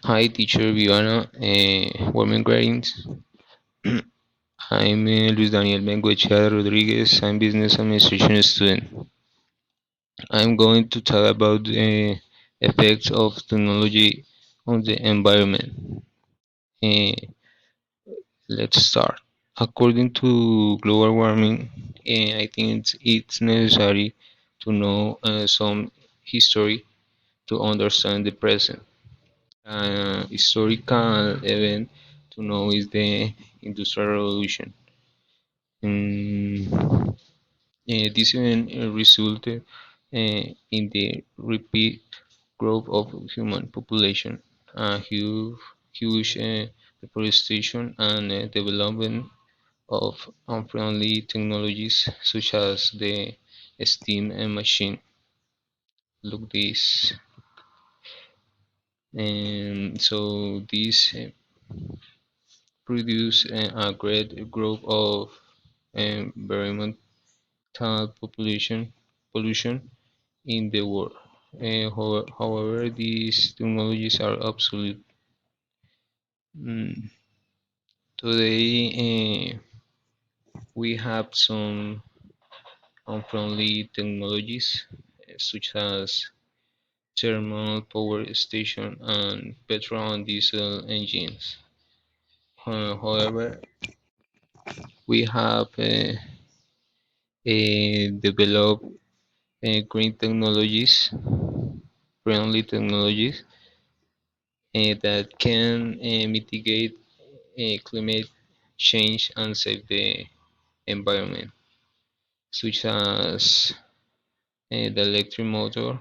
Hi, teacher Viviana. Warming greetings. I'm Luis Daniel Bengoechea Rodriguez. I'm business administration student. I'm going to talk about the effects of technology on the environment. Uh, let's start. According to global warming, I think it's necessary to know some history to understand the present. Historical event to know is the Industrial Revolution. Mm, this event resulted in the rapid growth of human population, huge deforestation, and development of unfriendly technologies such as the steam machine. Look this. So this produce a great growth of environmental population pollution in the world. However, these technologies are obsolete. Mm, Today, we have some unfriendly technologies such as thermal power station and petrol and diesel engines. However, we have developed green technologies, friendly technologies that can mitigate climate change and save the environment, such as the electric motor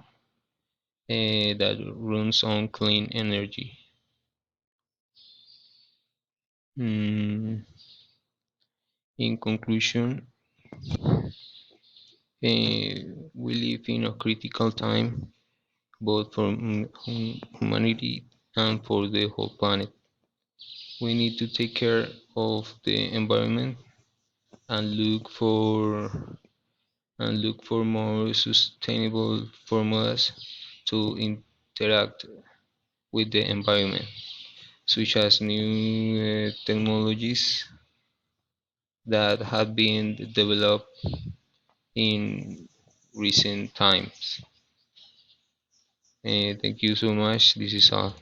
that runs on clean energy. Mm, in conclusion, we live in a critical time both for humanity and for the whole planet. We need to take care of the environment and look for more sustainable formulas to interact with the environment, such as new technologies that have been developed in recent times. Thank you so much. This is all.